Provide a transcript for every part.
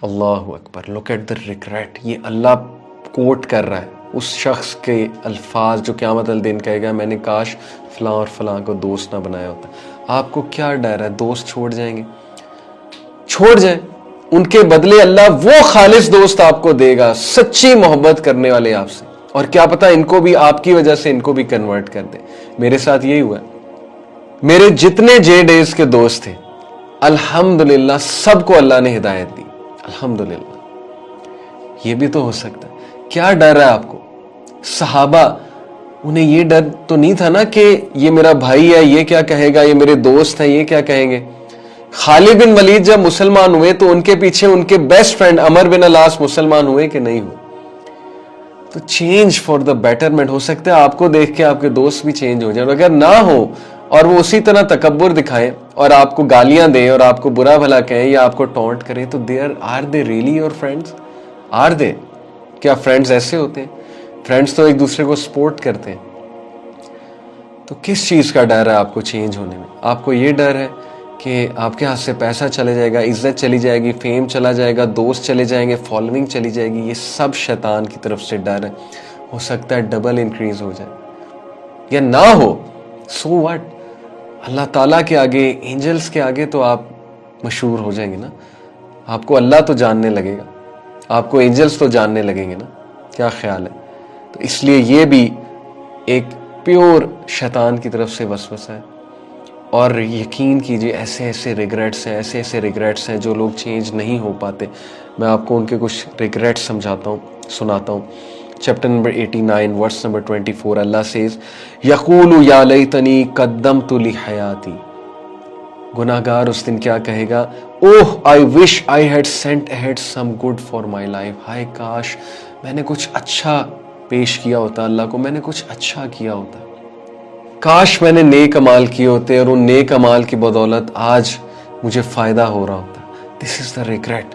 अल्लाहु Akbar, look at the regret. ये अल्लाह coat कर रहा है उस शख्स के अल्फाज जो क़यामत वाले दिन कहेगा मैंने काश फलां और फलां को दोस्त ना बनाया होता। आपको क्या डर है दोस्त छोड़ जाएंगे? छोड़ जाए, उनके बदले अल्लाह वो खालिस दोस्त आपको देगा, सच्ची मोहब्बत करने वाले आपसे। और क्या पता इनको भी आपकी वजह से इनको भी कन्वर्ट कर दे। मेरे साथ यही हुआ। मेरे जितने जे डेज के दोस्त थे अल्हम्दुलिल्लाह सबको अल्लाह ने हिदायत दी, अल्हम्दुलिल्लाह। ये भी तो हो सकता है। क्या डर है आपको? सहाबा, उन्हें ये डर तो नहीं था ना कि ये मेरा भाई है, ये क्या कहेगा, ये मेरे दोस्त हैं, ये क्या कहेंगे। खालिद बिन वलीद जब मुसलमान हुए तो उनके पीछे उनके बेस्ट फ्रेंड अमर बिन अलास मुसलमान हुए कि नहीं हुए? तो चेंज फॉर द बेटरमेंट। हो सकता है आपको देख के आपके दोस्त भी चेंज हो जाए, अगर ना हो और वो उसी तरह तकब्बुर दिखाएं और आपको गालियां दें और आपको बुरा भला कहें या आपको टॉन्ट करें, तो there are they really your friends? Are they? क्या फ्रेंड्स ऐसे होते हैं? फ्रेंड्स तो एक दूसरे को सपोर्ट करते हैं। तो किस चीज का डर है आपको चेंज होने में? आपको ये डर है कि आपके हाथ से पैसा चले जाएगा, इज्जत चली जाएगी, फेम चला जाएगा, दोस्त चले जाएंगे, फॉलोइंग चली जाएगी। ये सब शैतान की तरफ से डर है। हो सकता है डबल इंक्रीज हो जाए या ना हो, सो व्हाट। अल्लाह ताला के आगे, एंजल्स के आगे तो आप मशहूर हो जाएंगे ना। आपको अल्लाह तो जानने लगेगा, आपको एंजल्स तो जानने लगेंगे ना। क्या ख्याल है? तो इसलिए ये भी एक प्योर शैतान की तरफ से वसवसा है। और यकीन कीजिए ऐसे ऐसे रिग्रेट्स हैं, ऐसे ऐसे रिग्रेट्स हैं जो लोग चेंज नहीं हो पाते। मैं आपको उनके कुछ रिग्रेट्स समझाता हूँ, सुनाता हूँ। Chapter number 89 verse number 24, Allah says यकूलु या लैतनी कद्दमतु ली हयाती। गुनाहगार उस दिन क्या कहेगा? Oh I wish I had sent ahead some good for my life. हाय काश मैंने कुछ अच्छा पेश किया होता अल्लाह को, मैंने कुछ अच्छा किया होता, काश मैंने नेक अमाल किए होते और उन नेक अमाल की बदौलत आज मुझे फायदा हो रहा होता। This is the regret.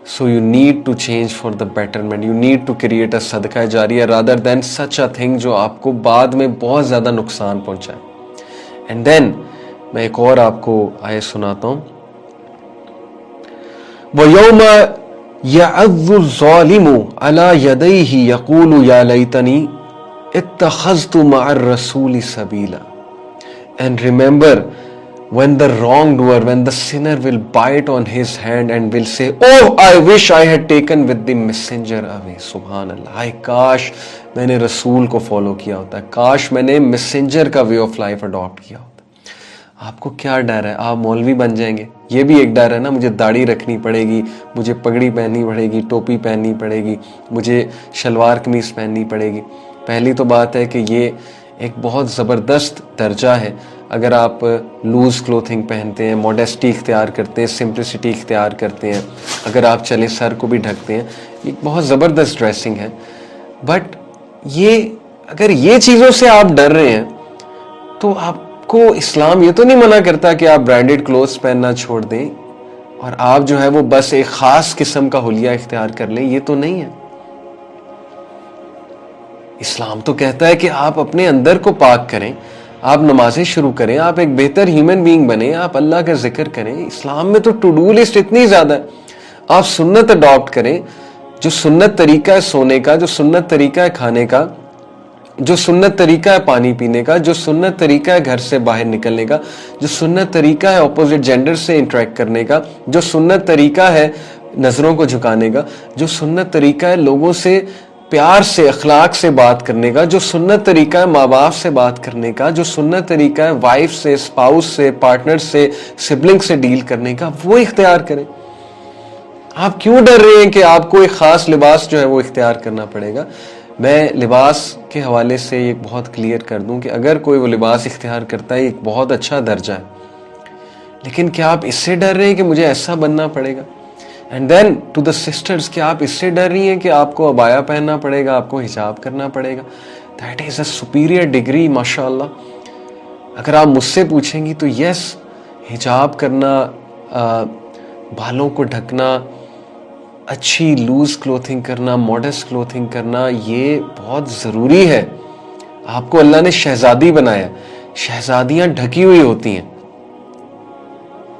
So you need to change for the betterment. You need to create a सदका जारिया rather than such a thing जो आपको बाद में बहुत ज्यादा नुकसान पहुंचाए। एंड देन मैं एक और आपको आयत सुनाता हूं। वयौम यअज़्ज़ु ज़ालिमु अला यदैहि यक़ूलु या लैतनी इत्तख़ज़्तु मअर रसूलि सबीला। And remember when the wrongdoer, when the sinner will bite on his hand and will say, oh I wish I had taken with the messenger away. सुभान अल्लाह, हाय काश मैंने रसूल को फॉलो किया होता, काश मैंने मैसेंजर का वे ऑफ लाइफ अडॉप्ट किया होता। आपको क्या डर है? आप मौलवी बन जाएंगे, ये भी एक डर है ना। मुझे दाढ़ी रखनी पड़ेगी, मुझे पगड़ी पहननी पड़ेगी, टोपी पहननी पड़ेगी, मुझे शलवार कमीज पहननी पड़ेगी। पहली तो बात है कि ये एक बहुत ज़बरदस्त दर्जा है। अगर आप लूज़ क्लोथिंग पहनते हैं, मॉडेस्टी इख्तियार करते हैं, सिंप्लिसिटी इख्तियार करते हैं, अगर आप चले सर को भी ढकते हैं, ये बहुत ज़बरदस्त ड्रेसिंग है। बट ये अगर ये चीज़ों से आप डर रहे हैं तो आपको इस्लाम ये तो नहीं मना करता कि आप ब्रांडेड क्लोथ्स पहनना छोड़ दें और आप जो है वो बस एक ख़ास किस्म का हुलिया इख्तियार कर लें, ये तो नहीं है। इस्लाम तो कहता है कि आप अपने अंदर को पाक करें, आप नमाजें शुरू करें, आप एक बेहतर ह्यूमन बीइंग बने, आप अल्लाह का जिक्र करें। इस्लाम में तो टू डू लिस्ट इतनी ज्यादा है। आप सुन्नत अडॉप्ट करें, जो सुन्नत तरीका है सोने का, जो सुन्नत तरीका है खाने का, जो सुन्नत तरीका है पानी पीने का, जो सुन्नत तरीका है घर से बाहर निकलने का, जो सुन्नत तरीका है ऑपोजिट जेंडर से इंटरेक्ट करने का, जो सुन्नत तरीका है नजरों को झुकाने का, जो सुन्नत तरीका है लोगों से प्यार से अखलाक से बात करने का, जो सुन्नत तरीका है माँ बाप से बात करने का, जो सुन्नत तरीका है वाइफ से, स्पाउस से, पार्टनर से, सिबलिंग से डील करने का, वो इख्तियार करें। आप क्यों डर रहे हैं कि आपको एक खास लिबास जो है वो इख्तियार करना पड़ेगा? मैं लिबास के हवाले से ये बहुत क्लियर कर दूं कि अगर कोई वो लिबास इख्तियार करता है एक बहुत अच्छा दर्जा है, लेकिन क्या आप इससे डर रहे हैं कि मुझे ऐसा बनना पड़ेगा? And then to the sisters, क्या आप इससे डर रही हैं कि आपको अबाया पहनना पड़ेगा, आपको हिजाब करना पड़ेगा? That is a superior degree माशाअल्लाह। अगर आप मुझसे पूछेंगी तो यस, हिजाब करना, बालों को ढकना, अच्छी लूज क्लोथिंग करना, मॉडेस्ट क्लोथिंग करना, ये बहुत ज़रूरी है। आपको अल्लाह ने शहजादी बनाया, शहजादियां ढकी हुई होती हैं।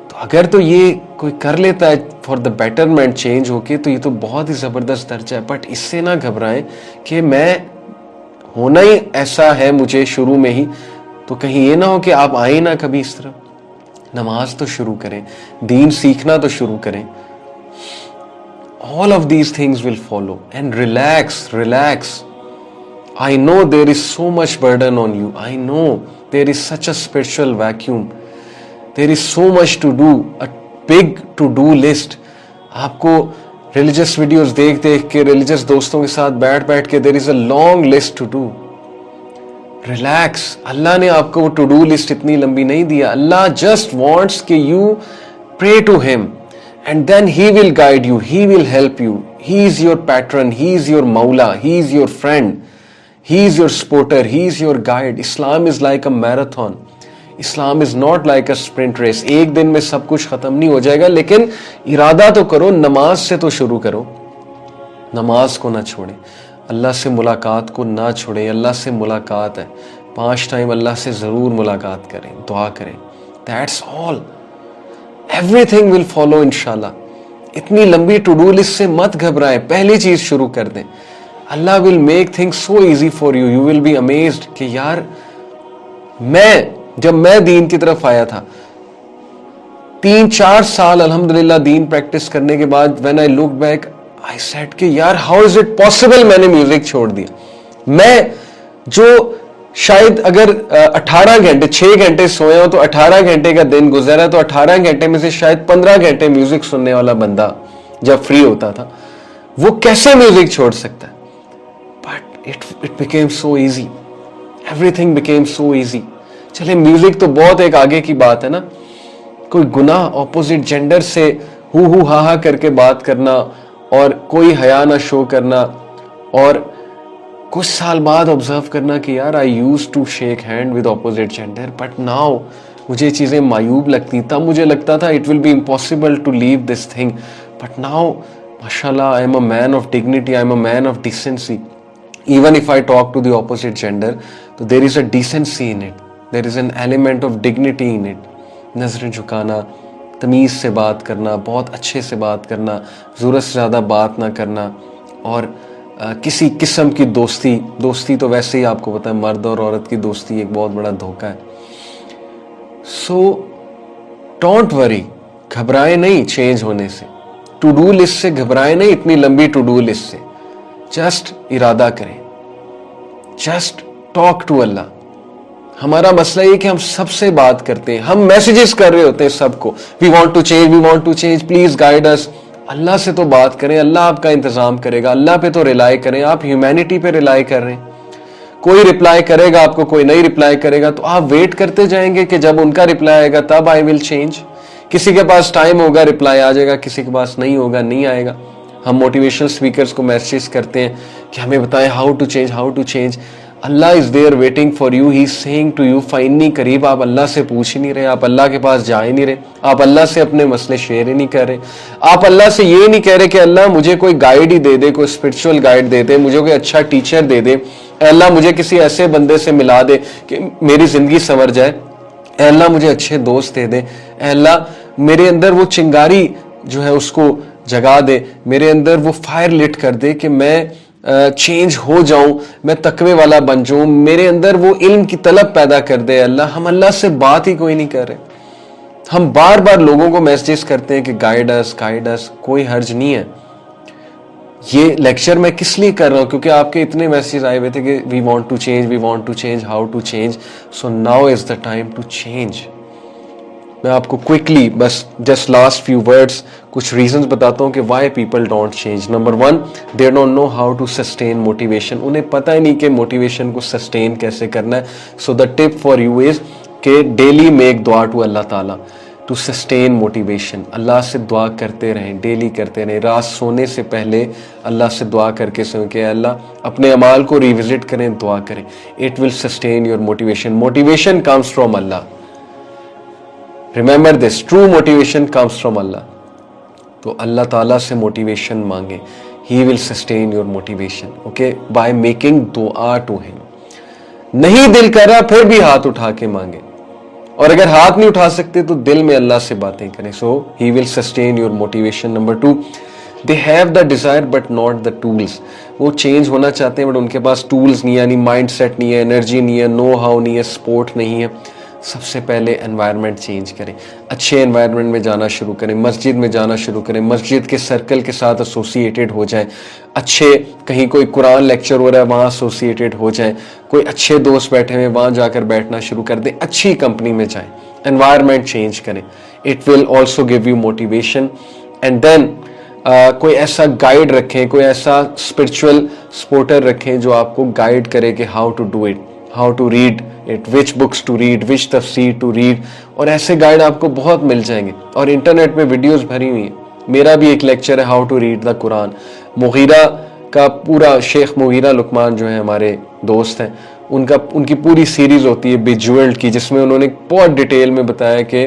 तो अगर तो ये कोई कर लेता है फॉर द बेटरमेंट चेंज होके, तो ये तो बहुत ही जबरदस्त दर्जा है। बट इससे ना घबराएं कि मैं होना ही ऐसा है मुझे शुरू में ही, तो कहीं ये ना हो कि आप आए ना कभी इस तरफ। नमाज तो शुरू करें, दीन सीखना तो शुरू करें। All of these things will follow, and relax. I know there is so much burden on you. I know there is such a spiritual vacuum. There is so much to do, a big to-do list. आपको religious videos देख के, religious दोस्तों के साथ बैठ के, there is a long list to do. Relax. अल्लाह ने आपको वो to-do list इतनी लंबी नहीं दिया। अल्लाह just wants कि you pray to him. And then he will guide you, he will help you. He is your patron, he is your maula, he is your friend, he is your supporter, he is your guide. Islam is like a marathon. Islam is not like a sprint race. एक दिन में सब कुछ खत्म नहीं हो जाएगा, लेकिन इरादा तो करो, नमाज से तो शुरू करो। नमाज को ना छोड़ें, अल्लाह से मुलाकात को ना छोड़ें। अल्लाह से मुलाकात है, 5 टाइम अल्लाह से जरूर मुलाकात करें, दुआ करें। That's all. Everything will follow इंशाल्लाह। इतनी लंबी टू डू लिस्ट से मत घबराएं, पहली चीज शुरू कर दें। Allah will make things so easy for you, you will be amazed कि यार जब मैं दीन की तरफ आया था 3-4 साल अल्हम्दुलिल्लाह दीन प्रैक्टिस करने के बाद, when I look back I said कि यार हाउ इज इट पॉसिबल मैंने म्यूजिक छोड़ दिया। मैं जो शायद अगर 18 घंटे 6 घंटे सोया हो तो 18 घंटे का दिन गुजरा, तो 18 घंटे में से शायद 15 घंटे म्यूजिक सुनने वाला बंदा जब फ्री होता था, वो कैसे म्यूजिक छोड़ सकता है? But it became so easy, everything became so easy. चले म्यूजिक तो बहुत एक आगे की बात है ना, कोई गुनाह ऑपोजिट जेंडर से हु हा करके बात करना और कोई हया ना शो करना, और कुछ साल बाद ऑब्जर्व करना कि यार I used to shake hand with opposite gender, but now मुझे चीजें मायूब लगती। तब मुझे लगता था it will be impossible to leave this thing, but now माशाल्लाह I am a man of dignity, I am a man of decency. Even if I talk to the opposite gender, तो there is a decency in it, there is an element of dignity in it. नजरें झुकाना, तमीज से बात करना, बहुत अच्छे से बात करना, जरूरत से ज्यादा बात ना करना, और किसी किस्म की दोस्ती तो वैसे ही आपको पता है मर्द और औरत की दोस्ती एक बहुत बड़ा धोखा है। सो डोंट वरी, घबराए नहीं चेंज होने से, टू डू लिस्ट से घबराए नहीं, इतनी लंबी टू डू लिस्ट से। जस्ट इरादा करें, जस्ट टॉक टू अल्लाह। हमारा मसला ये कि हम सबसे बात करते हैं, हम मैसेजेस कर रहे होते हैं सबको, we want to change, please guide us. अल्लाह से तो बात करें, अल्लाह आपका इंतजाम करेगा। अल्लाह पे तो रिलाई करें, आप ह्यूमैनिटी पे रिलाई कर रहे हैं। कोई रिप्लाई करेगा आपको, कोई नहीं रिप्लाई करेगा, तो आप वेट करते जाएंगे कि जब उनका रिप्लाई आएगा तब आई विल चेंज। किसी के पास टाइम होगा रिप्लाई आ जाएगा, किसी के पास नहीं होगा नहीं आएगा। हम मोटिवेशनल स्पीकर्स को मैसेज करते हैं कि हमें बताएं how to change. Allah is there waiting for you, he is saying to you finally करीब। आप अल्लाह से पूछ ही नहीं रहे, आप अल्लाह के पास जा ही नहीं रहे, आप अल्लाह से अपने मसले शेयर ही नहीं कर रहे, आप अल्लाह से ये नहीं कह रहे कि अल्लाह मुझे कोई गाइड ही दे दे, कोई स्पिरिचुअल गाइड दे दे, मुझे कोई अच्छा टीचर दे दे, अल्लाह मुझे किसी ऐसे बंदे से मिला दे कि मेरी जिंदगी संवर जाए, अल्लाह मुझे अच्छे दोस्त दे दे, अल्लाह मेरे अंदर वो चिंगारी जो है उसको जगा दे, मेरे अंदर वो फायर लिट कर दे कि मैं चेंज हो जाऊं, मैं तकवे वाला बन जाऊं, मेरे अंदर वो इल्म की तलब पैदा कर दे अल्लाह। हम अल्लाह से बात ही कोई नहीं कर रहे, हम बार बार लोगों को मैसेज करते हैं कि गाइड अस, कोई हर्ज नहीं है। ये लेक्चर मैं किस लिए कर रहा हूं? क्योंकि आपके इतने मैसेज आए हुए थे कि we want to change, how to change, so now is the time to change. मैं आपको क्विकली बस जस्ट लास्ट फ्यू वर्ड्स कुछ रीजंस बताता हूं कि why people don't change. Number 1, they don't know how to sustain motivation. उन्हें पता ही नहीं कि मोटिवेशन को सस्टेन कैसे करना है। So the tip for you is कि डेली मेक दुआ टू अल्लाह ताला टू सस्टेन मोटिवेशन। अल्लाह से दुआ करते रहें, डेली करते रहें। रात सोने से पहले अल्लाह से दुआ करके सोएं कि अल्लाह अपने अमाल को रिविजिट करें, दुआ करें। It will sustain your motivation. Motivation comes from Allah, remember this, true motivation comes from Allah. तो अल्लाह ताला से मोटिवेशन मांगे, he will sustain your motivation, okay, by making दुआ टू हिम। नहीं दिल कर रहा फिर भी हाथ उठा के मांगे, और अगर हाथ नहीं उठा सकते तो दिल में अल्लाह से बातें करें. So he will sustain your motivation. Number 2, they have the desire but not the tools. वो चेंज होना चाहते हैं बट उनके पास टूल्स नहीं है, यानी माइंड सेट नहीं है, एनर्जी नहीं है, नो हाउ नहीं है, सपोर्ट नहीं है. सबसे पहले एनवायरनमेंट चेंज करें. अच्छे एनवायरनमेंट में जाना शुरू करें, मस्जिद में जाना शुरू करें, मस्जिद के सर्कल के साथ एसोसिएटेड हो जाएं. अच्छे कहीं कोई कुरान लेक्चर हो रहा है वहाँ एसोसिएटेड हो जाएं. कोई अच्छे दोस्त बैठे हुए वहाँ जाकर बैठना शुरू कर दें. अच्छी कंपनी में जाएं, एनवायरनमेंट चेंज करें. It will also give you motivation. And then कोई ऐसा गाइड रखें, कोई ऐसा स्पिरिचुअल सपोर्टर रखें जो आपको गाइड करे कि how to do it, how to read it, which books to read, which तफसीर टू रीड. और ऐसे गाइड आपको बहुत मिल जाएंगे और इंटरनेट में वीडियोस भरी हुई हैं. मेरा भी एक लेक्चर है how to read the Quran. Mughira का पूरा, शेख मुगीरा लुकमान जो है हमारे दोस्त हैं, उनकी पूरी सीरीज होती है बिजूअल्ड की, जिसमें उन्होंने बहुत डिटेल में बताया कि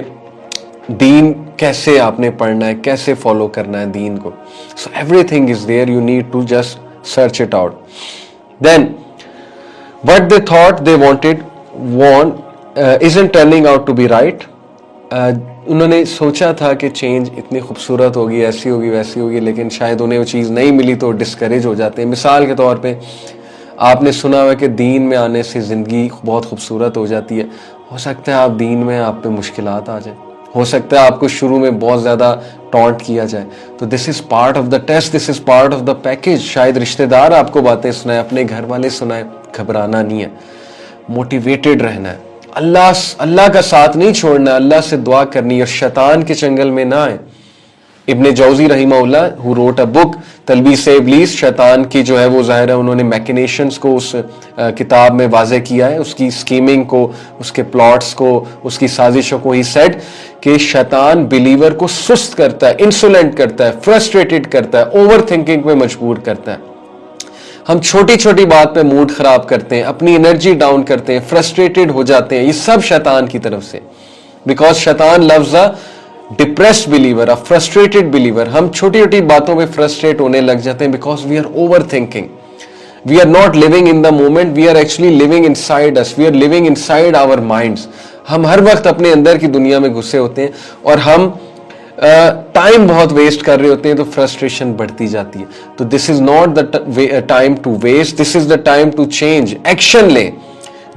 दीन कैसे आपने पढ़ना है, कैसे फॉलो करना है दीन को. So everything is there, you need to just search it out. Then what they thought they want isn't turning out to be right. उन्होंने सोचा था कि चेंज इतनी खूबसूरत होगी, ऐसी होगी, वैसी होगी, लेकिन शायद उन्हें वो चीज़ नहीं मिली तो डिस्करेज हो जाते हैं. मिसाल के तौर पे आपने सुना हुआ कि दीन में आने से ज़िंदगी बहुत खूबसूरत हो जाती है. हो सकता है आप दीन में आप पे मुश्किलात आ जाए, हो सकता है आपको शुरू में बहुत ज़्यादा टॉन्ट किया जाए. तो this is part of the test, this is part of the package. शायद रिश्तेदार आपको बातें सुनाए, अपने घर वाले सुनाए. घबराना नहीं है, मोटिवेटेड रहना है, अल्लाह का साथ नहीं छोड़ना, अल्लाह से दुआ करनी और शैतान के चंगल में ना आए. इब्ने जौजी रहीमहुल्लाह हु रोट अ बुक तलबीस इब्लीस, शैतान की जो है वो ज़ाहिर है उन्होंने मैकिनेशंस को उस किताब में वाज़े किया है, उसकी स्कीमिंग को, उसके प्लॉट्स को, उसकी साजिशों को. ही सेड कि शैतान बिलीवर को सुस्त करता है, इंसोलेंट करता है, फ्रस्ट्रेटेड करता है, ओवर थिंकिंग पे मजबूर करता है. हम छोटी छोटी बात पे मूड खराब करते हैं, अपनी एनर्जी डाउन करते हैं, फ्रस्ट्रेटेड हो जाते हैं. ये सब शैतान की तरफ से, बिकॉज शैतान loves a depressed believer, a frustrated believer. हम छोटी छोटी बातों पे फ्रस्ट्रेट होने लग जाते हैं because we are over thinking. We are not living in the moment, we are actually living inside us, we are living inside our minds. हम हर वक्त अपने अंदर की दुनिया में घुसे होते हैं और हम टाइम बहुत वेस्ट कर रहे होते हैं, तो फ्रस्ट्रेशन बढ़ती जाती है. तो this is not the time to waste, this is the time to change. Action लें,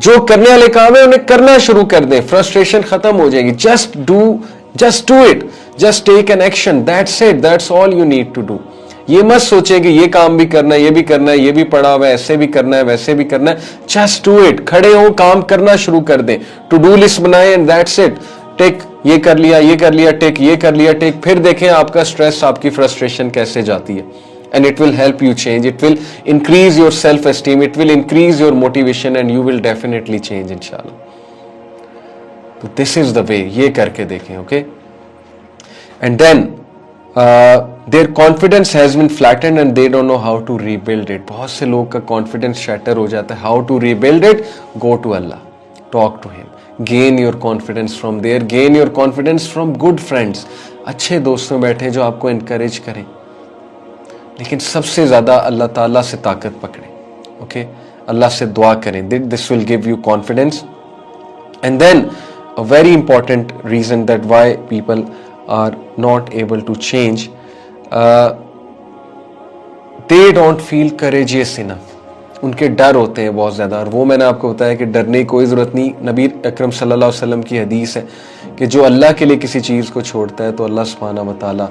जो करने वाले काम है उन्हें करना शुरू कर दें, फ्रस्ट्रेशन खत्म हो जाएगी. Just do it, just take an action, that's it, that's all you need to do. ये मत सोचें कि ये काम भी करना है, ये भी करना है, ये भी पड़ा हुआ है, ऐसे भी करना है, वैसे भी करना है. Just do it. खड़े हो, काम करना शुरू कर दें, टू डू लिस्ट बनाए एंड दैट्स इट. टेक ये कर लिया, ये कर लिया, टेक ये कर लिया, टेक. फिर देखें आपका स्ट्रेस, आपकी फ्रस्ट्रेशन कैसे जाती है. And it will help you change, it will increase your self esteem, it will increase your motivation and you will definitely change इंशाल्लाह. तो दिस इज द वे, ये करके देखें. Okay. And then their confidence has been flattened and they don't know how to rebuild it. बहुत से लोग का confidence shatter हो जाता है. How to rebuild it? Go to Allah, talk to him, gain your confidence from there, gain your confidence from good friends. अच्छे दोस्तों बैठे जो आपको encourage करें, लेकिन सबसे ज़्यादा अल्लाह ताला से ताकत पकड़ें. ओके, अल्लाह से दुआ करें. This will give you confidence. And then a very important reason that why people are not able to change, they don't feel courageous enough. उनके डर होते हैं बहुत ज़्यादा. और वो मैंने आपको बताया कि डरने की कोई ज़रूरत नहीं. नबी अकरम सल्लल्लाहु अलैहि वसल्लम की हदीस है कि जो अल्लाह के लिए किसी चीज़ को छोड़ता है तो अल्लाह सुब्हानहू व तआला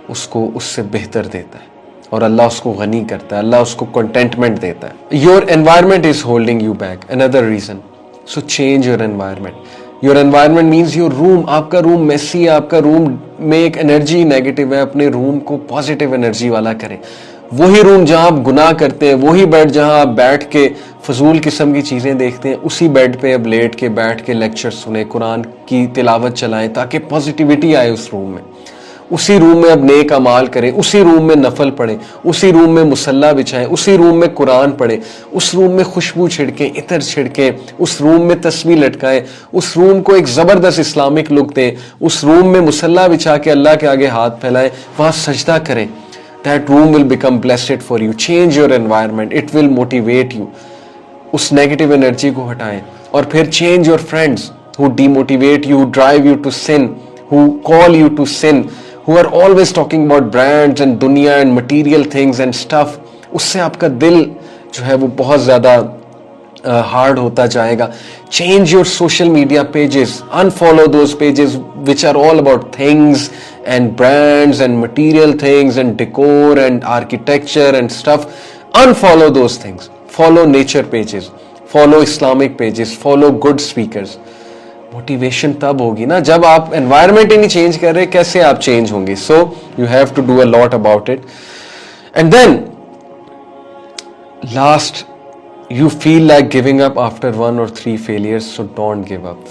उसको उससे बेहतर देता है और अल्लाह उसको गनी करता है, अल्लाह उसको कंटेंटमेंट देता है. Your environment is holding you back, another reason. So change your environment. Your environment means your room. आपका रूम मेसी है, आपका रूम में एक एनर्जी नेगेटिव है, अपने रूम को पॉजिटिव एनर्जी वाला करें. वही रूम जहां आप गुनाह करते हैं, वही बेड जहां आप बैठ के फजूल किस्म की चीज़ें देखते हैं, उसी बेड पे अब लेट के बैठ के लेक्चर सुने, कुरान की तिलावत चलाएं ताकि पॉजिटिविटी आए उस रूम में. उसी रूम में अब नेक अमाल करें, उसी रूम में नफल पढ़ें, उसी रूम में मुसल्ला बिछाएं, उसी रूम में कुरान पढ़ें, उस रूम में खुशबू छिड़कें, इतर छिड़कें, उस रूम में तस्बीह लटकाएं, उस रूम को एक ज़बरदस्त इस्लामिक लुक दें, उस रूम में मुसल्ला बिछा के अल्लाह के आगे हाथ फैलाएं, वहाँ सजदा करें. That room will become blessed for you. Change your environment. It will motivate you. उस नेगेटिव एनर्जी को हटाएं. और फिर change your friends. who demotivate you, drive you to sin, who call you to sin, who are always talking about brands and दुनिया and material things and stuff, उससे आपका दिल जो है वो बहुत ज़्यादा हार्ड होता जाएगा. Change your social media pages, unfollow those pages which are all about things and brands and material things and decor and architecture and stuff. Unfollow those things. Follow nature pages, follow Islamic pages, follow good speakers. Motivation तब होगी ना जब आप environment ही नहीं change कर रहे, कैसे आप चेंज होंगे? So you have to do a lot about it. And then last, you feel like giving up after 1 or 3 failures, so don't give up.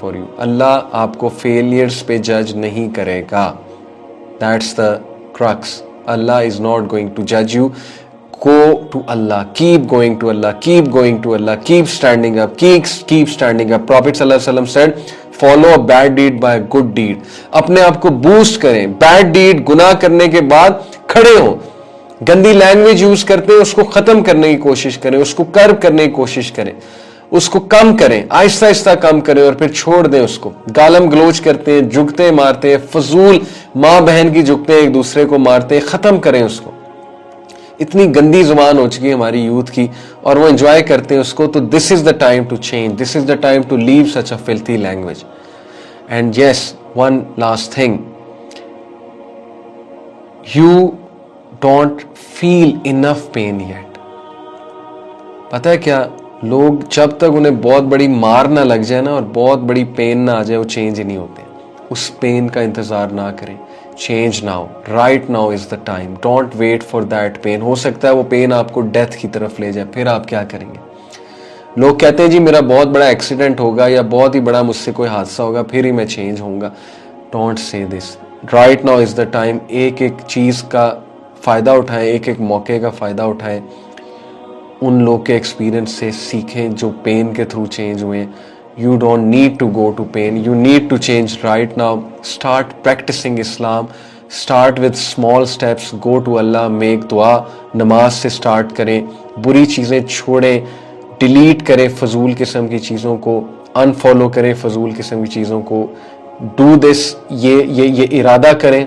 for you. अल्लाह आपको failures पे judge नहीं करेगा. That's the crux. Allah is not going to judge you. Go to Allah, keep going to Allah, keep going to Allah, keep standing up, keep standing up. Prophet sallallahu alaihi wasallam said, follow a bad deed by a good deed. अपने आप को boost करें. Bad deed, गुनाह करने के बाद खड़े हो, गंदी लैंग्वेज यूज करते हैं उसको खत्म करने की कोशिश करें, उसको कर्व करने की कोशिश करें, उसको कम करें, आहिस्ता आहिस्ता कम करें और फिर छोड़ दें उसको. गालम गलोच करते हैं, झुकते मारते हैं, फजूल माँ बहन की झुकते हैं, एक दूसरे को मारते हैं, खत्म करें उसको. इतनी गंदी जुबान हो चुकी है हमारी यूथ की और वो एंजॉय करते हैं उसको. तो this is the time to change, this is the time to leave such a filthy language. And yes, one last thing, you don't feel enough pain yet. पता है क्या, लोग जब तक उन्हें बहुत बड़ी मार ना लग जाए ना और बहुत बड़ी पेन ना आ जाए, वो चेंज ही नहीं होते. उस पेन का इंतजार ना करें. Change now, right now is the time. Don't wait for that pain. हो सकता है वो पेन आपको डेथ की तरफ ले जाए, फिर आप क्या करेंगे? लोग कहते हैं जी मेरा बहुत बड़ा एक्सीडेंट होगा या बहुत ही बड़ा मुझसे कोई हादसा होगा फिर ही मैं चेंज होऊंगा. Don't say this. Right now is the time. एक एक चीज का फ़ायदा उठाएं, एक एक मौके का फ़ायदा उठाएं. उन लोग के एक्सपीरियंस से सीखें जो पेन के थ्रू चेंज हुए. You don't need to go to pain, you need to change right now. Start practicing Islam, start with small steps. Go to Allah, make दुआ. नमाज से स्टार्ट करें, बुरी चीज़ें छोड़ें, डिलीट करें फजूल किस्म की चीज़ों को, अनफॉलो करें फजूल किस्म की चीज़ों को. डू दिस, ये इरादा करें,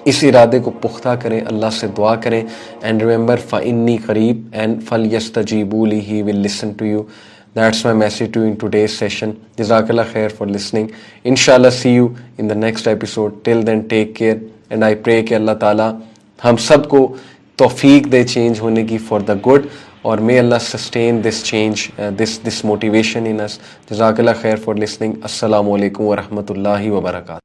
इस इरादे को पुख्ता करें, अल्लाह से दुआ करें. एंड रिमेंबर फ़इन्नी क़रीब एंड फल यस्तजीबू ली, he will listen to you. That's my message to in today's session. जज़ाकल्लाह खैर फॉर लिसनिंग. इंशाल्लाह see you in the next episode. Till then take care and I pray कि अल्लाह ताला हम सबको तौफीक दे चेंज होने की फॉर द गुड, और may Allah sustain this change, this motivation in us. जज़ाकल्लाह खैर फॉर लिसनिंग. अस्सलामु अलैकुम व रहमतुल्लाहि व बरकातहू.